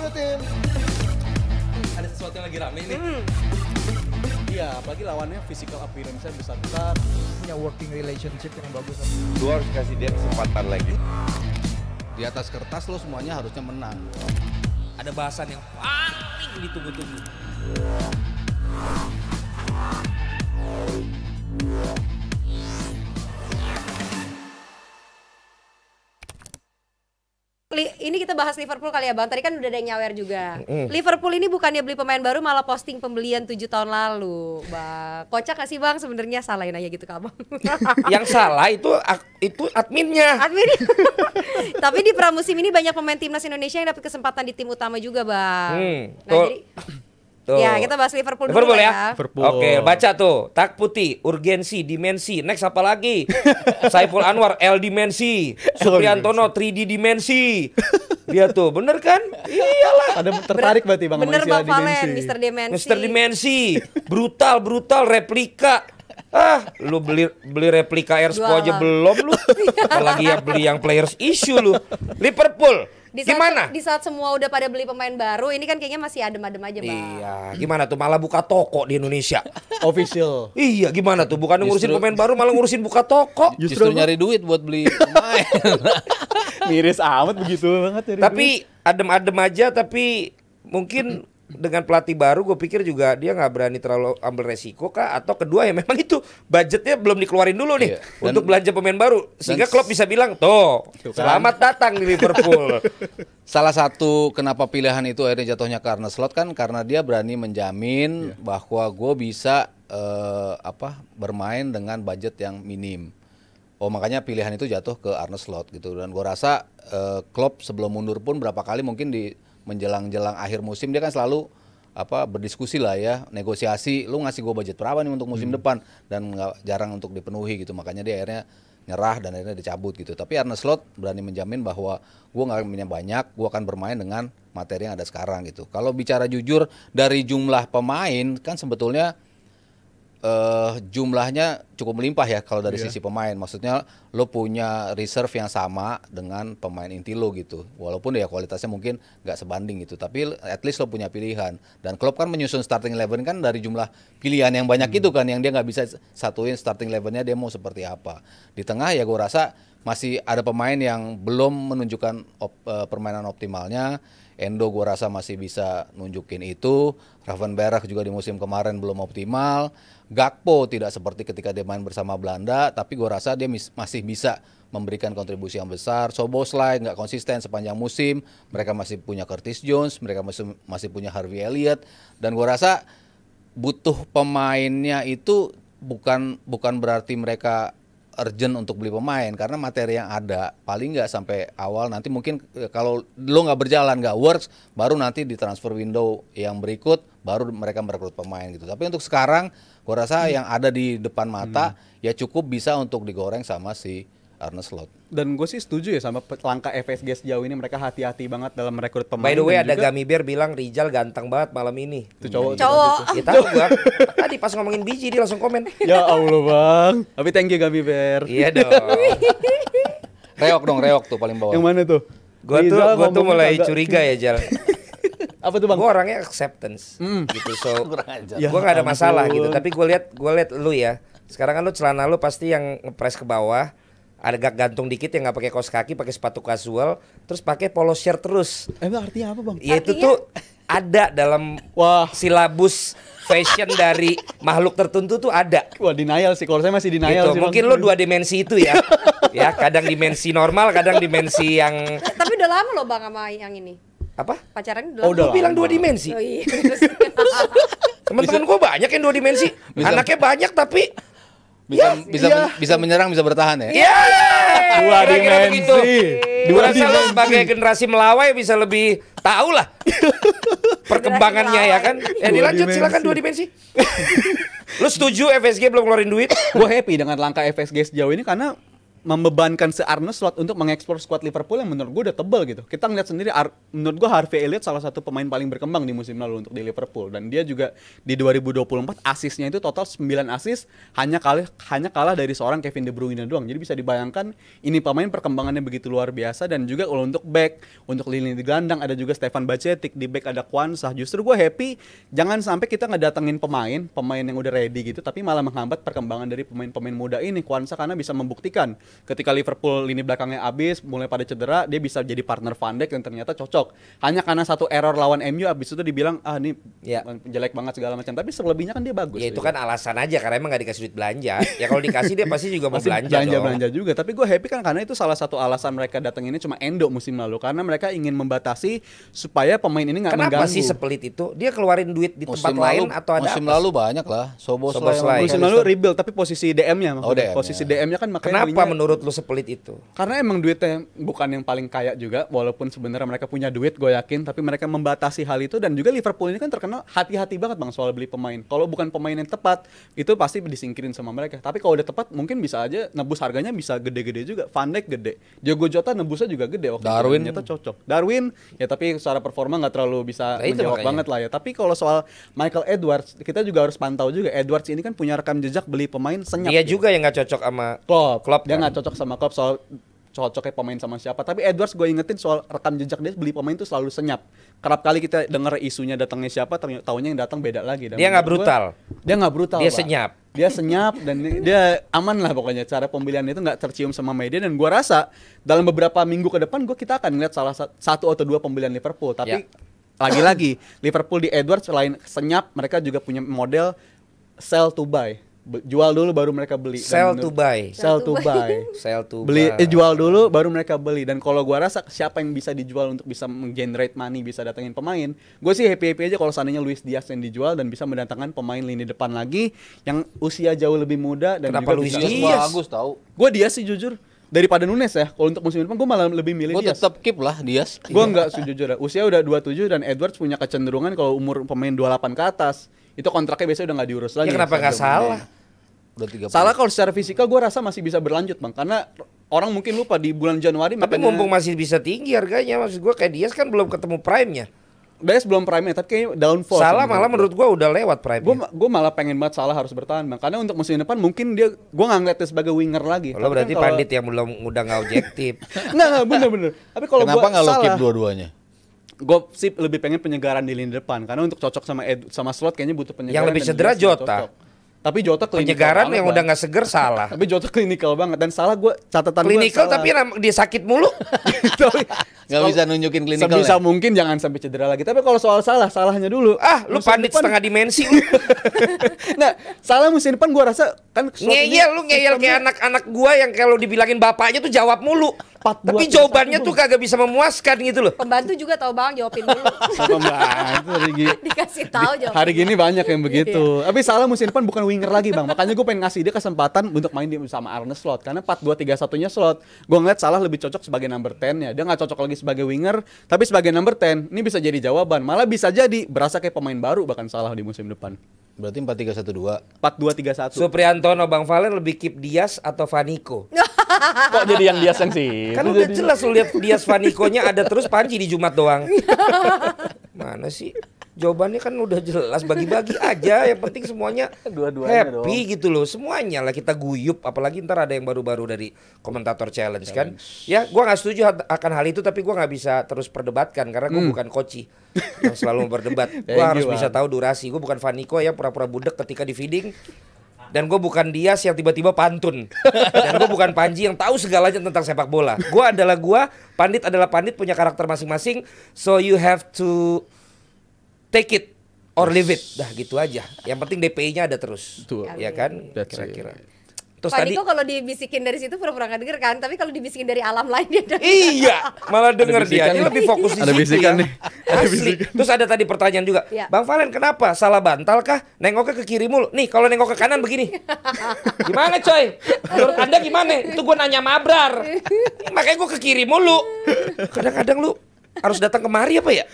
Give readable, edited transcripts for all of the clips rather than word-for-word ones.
dua tim. Ada sesuatu yang lagi rame nih. Iya, apalagi lawannya physical appearance-nya besar-besar, Punya working relationship yang bagus. Lu harus kasih dia kesempatan lagi. Di atas kertas lo semuanya harusnya menang. Ada bahasan yang paling ditunggu-tunggu. Ini kita bahas Liverpool kali ya Bang. Tadi kan udah ada yang nyawer juga. Liverpool ini bukannya beli pemain baru, malah posting pembelian 7 tahun lalu, Bang. Kocak gak sih Bang sebenarnya? Salahin aja gitu ke Abang. Yang salah itu adminnya. Admin. Tapi di pramusim ini banyak pemain timnas Indonesia yang dapat kesempatan di tim utama juga, Bang. Nah, Tuh. ya kita bahas Liverpool dulu Liverpool ya. Liverpool. Oke, baca tuh. Tak putih, urgensi, dimensi. Next apa lagi? Saiful Anwar, L dimensi. Supriantono, 3D dimensi. Dia tuh, bener kan? Iyalah. Ada tertarik berarti Bang Bener sama Bang istilah Valen, dimensi. Mr. Dimensi. Mr. Dimensi. Brutal, replika. Lu beli replika Airspo aja belum lu. Apalagi ya beli yang players issue lu. Liverpool. Gimana? Di saat semua udah pada beli pemain baru, ini kan kayaknya masih adem-adem aja, Bang. Iya, gimana tuh malah buka toko di Indonesia. Official. Iya, gimana tuh bukan ngurusin Justru- pemain baru malah ngurusin buka toko. Justru nyari duit buat beli pemain. Miris amat begitu banget. Tapi adem-adem aja, tapi mungkin dengan pelatih baru gue pikir juga dia nggak berani terlalu ambil resiko kah, atau kedua ya memang itu budgetnya belum dikeluarin dulu nih Iya, dan- untuk belanja pemain baru sehingga Klopp bisa bilang tuh selamat datang di Liverpool. Salah satu kenapa pilihan itu akhirnya jatuhnya ke Arne Slot kan karena dia berani menjamin bahwa gue bisa bermain dengan budget yang minim. Oh makanya pilihan itu jatuh ke Arne Slot gitu, dan gue rasa Klopp sebelum mundur pun berapa kali mungkin di menjelang akhir musim dia kan selalu berdiskusi lah ya, negosiasi, lu ngasih gue budget berapa nih untuk musim depan, dan jarang untuk dipenuhi gitu, makanya dia akhirnya nyerah dan akhirnya dicabut gitu. Tapi Arne Slot berani menjamin bahwa gue nggak punya banyak, gue akan bermain dengan materi yang ada sekarang gitu. Kalau bicara jujur dari jumlah pemain kan sebetulnya jumlahnya cukup melimpah ya kalau dari sisi pemain. Maksudnya lo punya reserve yang sama dengan pemain inti lo gitu. Walaupun ya kualitasnya mungkin nggak sebanding gitu. Tapi at least lo punya pilihan. Dan Klopp kan menyusun starting 11 kan dari jumlah pilihan yang banyak itu kan. Yang dia nggak bisa satuin starting 11-nya dia mau seperti apa. Di tengah ya gue rasa masih ada pemain yang belum menunjukkan permainan optimalnya. Endo gue rasa masih bisa nunjukin itu. Gravenberch juga di musim kemarin belum optimal. Gakpo tidak seperti ketika dia main bersama Belanda, tapi gue rasa dia masih bisa memberikan kontribusi yang besar. Szoboszlai nggak konsisten sepanjang musim. Mereka masih punya Curtis Jones, mereka masih punya Harvey Elliott, dan gue rasa butuh pemainnya itu bukan berarti mereka urgent untuk beli pemain, karena materi yang ada paling nggak sampai awal nanti mungkin kalau lo nggak berjalan nggak works, baru nanti di transfer window yang berikut baru mereka merekrut pemain gitu. Tapi untuk sekarang gue rasa yang ada di depan mata ya cukup bisa untuk digoreng sama si Arne Slot. Dan gue sih setuju ya sama langkah FSG sejauh ini, mereka hati-hati banget dalam merekrut pemain. By the way dan ada juga Gami Bear bilang Rijal gantang banget malam ini. itu cowok. Ya tahu gua. Tadi pas ngomongin biji dia langsung komen. Ya Allah Bang. Tapi thank you Gami Bear. Iya dong. Reok tuh paling bawah. Yang mana tuh? Gua Rizal tuh ngomongnya mulai agak- curiga ya Jal. Apa tuh Bang? Gue orangnya acceptance gitu, so Ya gue nggak ada masalah ampun. gitu. Tapi gue lihat lu ya. Sekarang kan lu celana lu pasti yang ngepres ke bawah, agak gantung dikit, yang nggak pakai kaos kaki, pakai sepatu casual, terus pakai polo shirt terus. Emang artinya apa Bang? Ya itu tuh ada dalam silabus fashion dari makhluk tertentu tuh ada. Wah denial sih, kalau saya masih denial Gitu. sih Bang. Mungkin lu 2 dimensi itu ya. Ya kadang dimensi normal, kadang dimensi yang Tapi udah lama loh Bang sama yang ini. apa? Pacaran udah Oh, lama. udah Lu bilang lama. 2 dimensi. Oh iya. Teman-teman gue banyak yang 2 dimensi. Anaknya banyak tapi Bisa menyerang, bisa bertahan ya. ya Dua kira-kira dimensi. begitu. Dua Gua rasa lu dimensi. sebagai generasi melawai bisa lebih tahu lah perkembangannya ya kan. Ya Dua dilanjut dimensi. silakan 2 dimensi. Lu setuju FSG belum ngeluarin duit? Gue happy dengan langkah FSG sejauh ini karena membebankan si Arne Slot untuk mengeksplor squad Liverpool yang menurut gue udah tebal gitu. Kita ngeliat sendiri, menurut gue Harvey Elliott salah satu pemain paling berkembang di musim lalu untuk di Liverpool, dan dia juga di 2024 asisnya itu total 9 asis, hanya kalah dari seorang Kevin De Bruyne doang. Jadi bisa dibayangkan ini pemain perkembangannya begitu luar biasa. Dan juga kalau untuk back, untuk lini gelandang ada juga Stefan Bajcetic, di back ada Kwanzaa. Justru gue happy jangan sampai kita ngedatengin pemain yang udah ready gitu, tapi malah menghambat perkembangan dari pemain-pemain muda ini. Kwanzaa karena bisa membuktikan ketika Liverpool lini belakangnya habis, mulai pada cedera, dia bisa jadi partner Van Dijk dan ternyata cocok. Hanya karena satu error lawan MU abis itu dibilang ini jelek banget segala macam. Tapi selebihnya kan dia bagus. Ya itu kan alasan aja karena emang gak dikasih duit belanja. Ya kalau dikasih dia pasti juga mau belanja juga. Tapi gue happy kan karena itu salah satu alasan mereka datang ini cuma Endo musim lalu, karena mereka ingin membatasi supaya pemain ini nggak mengganggu. Kenapa sih sepelit itu? Dia keluarin duit di tempat lain atau ada musim lalu banyak lah. Soboslai. Musim lalu rebuild tapi posisi DM-nya maksudnya. Posisi DM-nya kan makanya kenapa menurut lu sepelit itu? Karena emang duitnya bukan yang paling kaya juga, walaupun sebenarnya mereka punya duit gue yakin, tapi mereka membatasi hal itu. Dan juga Liverpool ini kan terkenal hati-hati banget bang soal beli pemain. Kalau bukan pemain yang tepat itu pasti disingkirin sama mereka. Tapi kalau udah tepat mungkin bisa aja nebus harganya bisa gede-gede juga. Van Dijk gede, Diogo Jota nebusnya juga gede waktu Darwin ternyata cocok. Darwin ya tapi secara performa nggak terlalu bisa menjawab banget lah ya. Tapi kalau soal Michael Edwards kita juga harus pantau juga. Edwards ini kan punya rekam jejak beli pemain senyap. Dia juga yang nggak cocok sama Klopp. Dia nggak cocok sama Klopp soal cocoknya pemain sama siapa. Tapi Edwards gue ingetin soal rekam jejak dia beli pemain tuh selalu senyap. Kerap kali kita dengar isunya datangnya siapa, taunya yang datang beda lagi. Dan dia nggak brutal. Dia nggak brutal. Dia Pak. senyap. Dia senyap dan dia aman lah pokoknya. Cara pembelian itu nggak tercium sama media. Dan gue rasa dalam beberapa minggu ke depan kita akan lihat salah satu atau dua pembelian Liverpool. Tapi lagi-lagi Liverpool di Edwards selain senyap, mereka juga punya model sell to buy. Jual dulu baru mereka beli. Sell to buy. Jual dulu baru mereka beli. Dan kalau gua rasa siapa yang bisa dijual untuk bisa generate money, bisa datengin pemain, gue sih happy aja kalau seandainya Luis Diaz yang dijual dan bisa mendatangkan pemain lini depan lagi yang usia jauh lebih muda. Dan kenapa juga Luis bisa Diaz? Bagus tahu. Gue Diaz sih jujur daripada Nunes ya. Kalau untuk musim depan gue malah lebih milih Gue Diaz. tetap keep lah Diaz. Gue enggak sejujurnya. Usia udah 27 dan Edwards punya kecenderungan kalau umur pemain 28 ke atas itu kontraknya biasanya udah nggak diurus lagi. Ya kenapa nggak salah? Salah kalau secara fisikal gue rasa masih bisa berlanjut bang, karena orang mungkin lupa di bulan Januari. Tapi mumpung masih bisa tinggi harganya, maksud gue kayak Diaz kan belum ketemu prime-nya. Diaz belum prime-nya, tapi kayaknya downfall. Salah malah menurut gue udah lewat prime-nya. Gue malah pengen banget Salah harus bertahan bang, karena untuk musim depan mungkin gue nggak ngeliat dia sebagai winger lagi. Lo berarti kan pandit yang belum udah nggak objektif. Nggak bener. Tapi kalau kenapa nggak lo keep Salah, dua-duanya? gue sih lebih pengen penyegaran di lini depan, karena untuk cocok sama Slot kayaknya butuh penyegaran. Yang lebih cedera Jota. Tapi Jota penyegaran yang udah nggak seger Salah. Tapi Jota klinikal banget, dan Salah gue catatan klinikal tapi dia sakit mulu. Nggak bisa nunjukin klinikal. Sebisa mungkin jangan sampai cedera lagi. Tapi kalau soal Salahnya dulu. Lu pandit setengah dimensi lu. Nah, Salah musim depan gue rasa kan ngeyel kayak anak-anak gua yang kalau dibilangin bapaknya tuh jawab mulu. Tapi jawabannya tuh kagak bisa memuaskan gitu loh. Pembantu juga tahu bang, jawabin dulu. Pembantu dikasih tahu jawab. Hari gini banyak yang begitu. Tapi Salah musim depan bukan winger lagi bang. Makanya gue pengen ngasih dia kesempatan untuk main sama Arne Slot. Karena 4-2-3-1-nya Slot. Gue ngeliat Salah lebih cocok sebagai number 10 ya. Dia nggak cocok lagi sebagai winger, tapi sebagai number 10 ini bisa jadi jawaban. Malah bisa jadi berasa kayak pemain baru bahkan Salah di musim depan. Berarti 4-3-1-2. 4-2-3-1. Supriantono, Bang Valen lebih keep Diaz atau Vaniko? Kok jadi yang Diaz yang sih? Kan udah jelas lu lihat Diaz Vanikonya ada terus, Panji di Jumat doang. Mana sih? Jawabannya kan udah jelas, bagi-bagi aja. Yang penting semuanya happy gitu loh. Semuanya lah kita guyup. Apalagi ntar ada yang baru-baru dari komentator challenge kan. Ya gua gak setuju akan hal itu, tapi gua gak bisa terus perdebatkan. Karena gua bukan koci yang selalu berdebat. Gua harus bisa tahu durasi. Gua bukan Vaniko yang pura-pura budek ketika di feeding. Dan gue bukan Diaz yang tiba-tiba pantun. Dan gue bukan Panji yang tahu segalanya tentang sepak bola. Gue adalah Pandit adalah Pandit, punya karakter masing-masing. So you have to take it or leave it. Dah gitu aja. Yang penting DPI-nya ada terus. Betul. Ya kan? Kira-kira. Terus Pak tadi Niko kalau dibisikin dari situ pura-pura nggak denger kan, tapi kalau dibisikin dari alam lain dia denger. Iya, malah denger dia lebih fokus di situ. Ada bisikan nih. Asli. Terus ada tadi pertanyaan juga. Ya. Bang Valen kenapa? Salah bantal kah? Nengoknya ke kiri mulu. Nih, kalau nengok ke kanan begini. Gimana coy? Menurut Anda gimana? Itu gue nanya sama Abrar. Makanya gue ke kiri mulu. Kadang-kadang lu harus datang kemari apa ya?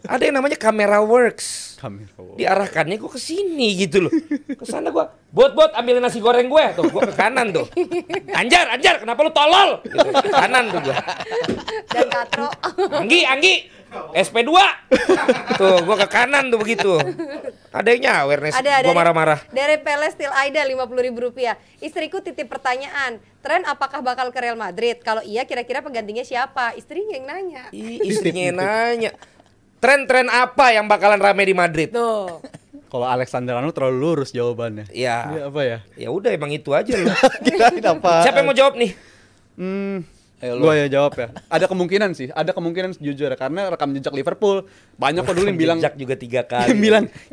Ada yang namanya Camera Works. Kamera. Diarahkannya gue ke sini gitu loh. Ke sana gue, bot ambilin nasi goreng gue. Tuh gue ke kanan tuh. Anjar, kenapa lu tolol? Gitu. Kanan tuh gue. Dan Katro. Anggi, SP2. Tuh gue ke kanan tuh begitu. Ada yang nyawer nih, gue marah-marah. Dari Pelestil Aida 50.000 rupiah. Istriku titip pertanyaan, tren apakah bakal ke Real Madrid? Kalau iya kira-kira penggantinya siapa? Istrinya yang nanya. Istrinya yang nanya. Tren-tren apa yang bakalan rame di Madrid? Tuh. Kalau Alexander Arnold terlalu lurus jawabannya. Ya. Dia apa ya? Ya udah emang itu aja loh. Kirain apa? Siapa yang mau jawab nih? Gua ya jawab ya. Ada kemungkinan jujur ya, karena rekam jejak Liverpool banyak kok dulu yang bilang Jejak juga 3 kali.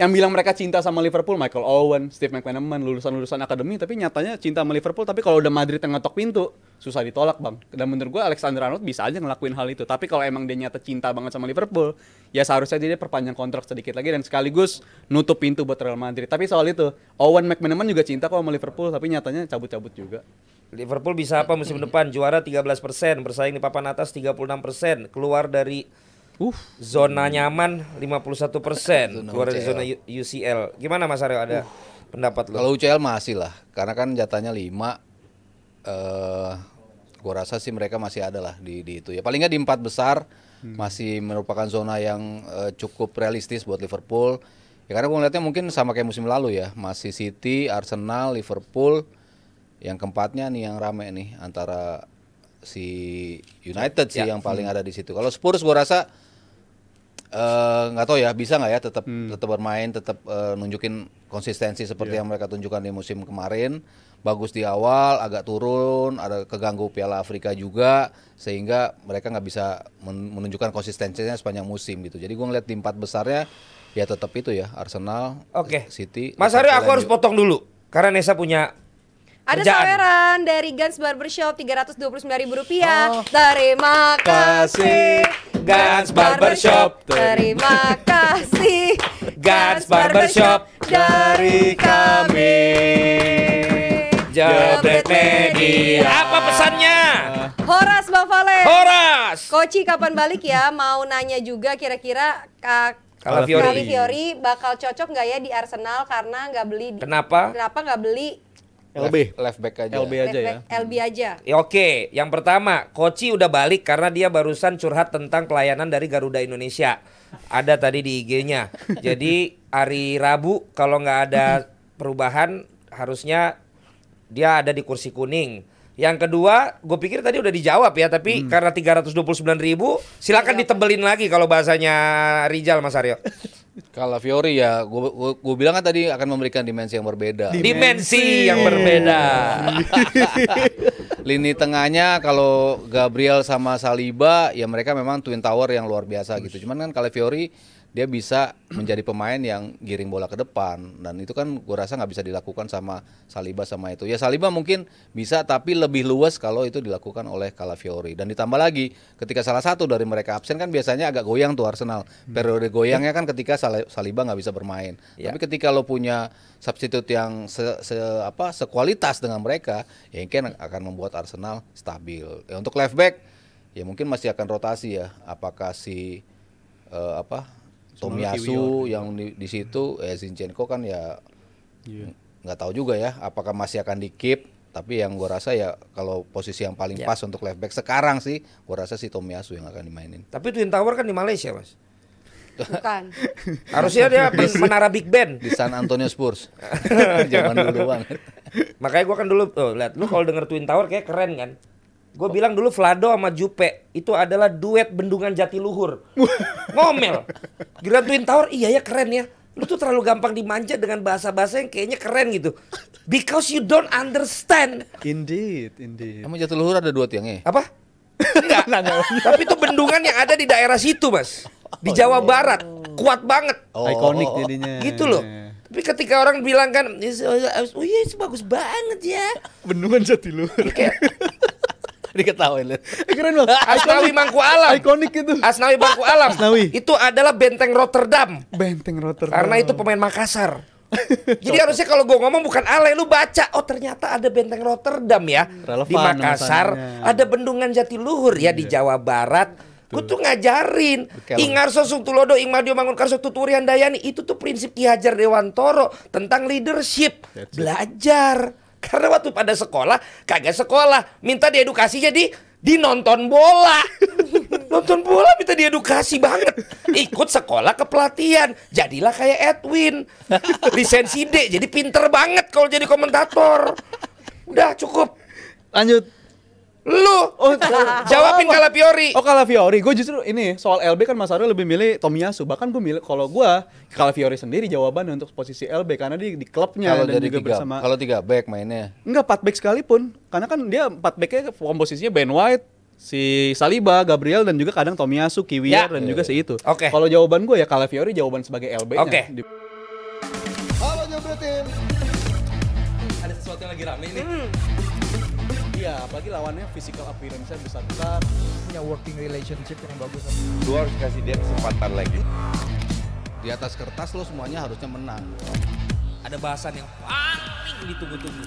yang bilang mereka cinta sama Liverpool, Michael Owen, Steve McManaman, lulusan akademi, tapi nyatanya cinta sama Liverpool, tapi kalau udah Madrid yang ngetok pintu susah ditolak, Bang. Dan menurut gua Alexander Arnold bisa aja ngelakuin hal itu. Tapi kalau emang dia nyata cinta banget sama Liverpool, ya seharusnya dia perpanjang kontrak sedikit lagi dan sekaligus nutup pintu buat Real Madrid. Tapi soal itu, Owen McManaman juga cinta kok sama Liverpool, tapi nyatanya cabut-cabut juga. Liverpool bisa apa musim depan? Juara 13%, bersaing di papan atas 36%, keluar dari zona nyaman 51%, keluar dari zona UCL. Gimana Mas Aryo, ada pendapat lo? Kalau UCL masih lah, karena kan jatahnya 5. Gua rasa sih mereka masih ada lah di itu ya. Paling nggak di 4 besar masih merupakan zona yang cukup realistis buat Liverpool. Ya karena gue ngeliatnya mungkin sama kayak musim lalu ya, masih City, Arsenal, Liverpool. Yang keempatnya nih yang rame nih antara si United sih yang paling ada di situ. Kalau Spurs gue rasa nggak tahu ya bisa nggak ya tetap bermain, tetap nunjukin konsistensi seperti yang mereka tunjukkan di musim kemarin. Bagus di awal, agak turun, ada keganggu Piala Afrika juga sehingga mereka nggak bisa menunjukkan konsistensinya sepanjang musim gitu. Jadi gue ngeliat di 4 besarnya ya tetap itu ya Arsenal, City. Mas Aryo, aku harus potong dulu karena Nesa punya Ada kerjaan. saweran dari Gans Barbershop 329.000 rupiah. Terima kasih Gans Barbershop. Terima kasih Gans Barbershop dari kami. Jebret Media. Apa pesannya? Horas Bang Valen. Horas. Koci kapan balik ya? Mau nanya juga kira-kira Calafiori bakal cocok nggak ya di Arsenal karena nggak beli. Kenapa Nggak beli left back aja. LB aja ya. LB aja. Ya, oke, yang pertama, Koci udah balik karena dia barusan curhat tentang pelayanan dari Garuda Indonesia. Ada tadi di IG-nya. Jadi hari Rabu kalau nggak ada perubahan harusnya dia ada di kursi kuning. Yang kedua, gue pikir tadi udah dijawab ya, tapi karena 329.000, silakan ditebelin lagi kalau bahasanya Rizal, Mas Aryo. Calafiori ya, gue bilang kan tadi akan memberikan dimensi yang berbeda. Dimensi yang berbeda. Lini tengahnya kalau Gabriel sama Saliba ya mereka memang twin tower yang luar biasa gitu. Cuman kan Calafiori dia bisa menjadi pemain yang giring bola ke depan dan itu kan gue rasa nggak bisa dilakukan sama Saliba sama itu. Ya Saliba mungkin bisa tapi lebih luas kalau itu dilakukan oleh Calafiori. Dan ditambah lagi ketika salah satu dari mereka absen kan biasanya agak goyang tuh Arsenal. Periode goyangnya kan ketika Saliba nggak bisa bermain. Tapi ketika lo punya substitute yang sekualitas dengan mereka, ya mungkin akan membuat Arsenal stabil. Ya, untuk left back ya mungkin masih akan rotasi ya. Apakah si Tomiyasu yang di situ, Zinchenko kan ya nggak tahu juga ya. Apakah masih akan di keep? Tapi yang gue rasa ya kalau posisi yang paling pas untuk left back sekarang sih, gue rasa si Tomiyasu yang akan dimainin. Tapi Twin Tower kan di Malaysia, Mas. Bukan. Harusnya dia menara Big Ben Di San Antonio Spurs. Zaman dulu banget. Makanya gua kan dulu lihat lu kalau denger Twin Tower kayak keren kan. Gue bilang dulu Vlado sama Jupe itu adalah duet bendungan Jatiluhur. Ngomel. Gila Twin Tower, iya ya keren ya. Lu tuh terlalu gampang dimanja dengan bahasa-bahasa yang kayaknya keren gitu. Because you don't understand. Indeed. Emang Jatiluhur ada 2 tiangnya? Apa? Enggak. Tapi itu bendungan yang ada di daerah situ, Mas. Di Jawa Barat. Kuat banget. Ikonik jadinya. Gitu loh. Tapi ketika orang bilang kan, oh iya itu bagus banget ya. Bendungan Jatiluhur. Diketawain. Keren banget. Asnawi Mangku Alam. Ikonik itu. Asnawi Mangku Alam. Asnawi. Itu adalah benteng Rotterdam. Benteng Rotterdam. Karena itu pemain Makassar. Jadi harusnya kalau gue ngomong bukan alay, lu baca. Oh ternyata ada benteng Rotterdam ya. Relevan Di Makassar masanya. ada bendungan Jatiluhur ya di Jawa Barat. Gue tuh ngajarin. Bekel. Ingarso Sungtulodo, Ingmadio Mangunkarso, Tuturi Handayani. Itu tuh prinsip Ki Hajar Dewantoro tentang leadership. That's it. Belajar. Karena waktu pada sekolah, kagak sekolah. Minta diedukasi jadi di nonton bola. Nonton bola minta diedukasi banget. Ikut sekolah kepelatihan. Jadilah kayak Edwin. Lisensi D. Jadi pinter banget kalau jadi komentator. Udah cukup. Lanjut. Lu jawabin Calafiori. Oh, Calafiori. Gue justru ini soal LB kan Mas Aryo lebih milih Tomiyasu. Bahkan gue milih kalau gue Calafiori sendiri jawabannya untuk posisi LB karena di klubnya Kalau dan dari juga tiga, bersama. kalau 3 back mainnya. Enggak 4 back sekalipun. Karena kan dia 4 backnya komposisinya Ben White, si Saliba, Gabriel dan juga kadang Tomiyasu, Kiwior Ya. dan juga si itu. Oke. Kalau jawaban gue ya Calafiori jawaban sebagai LB-nya. Oke. Halo Jobro Tim. Ada sesuatu yang lagi rame nih. Iya, apalagi lawannya physical appearance-nya besar-besar. Punya working relationship yang bagus. Lu harus kasih dia kesempatan lagi. Di atas kertas lo semuanya harusnya menang. Ada bahasan yang paling ditunggu-tunggu.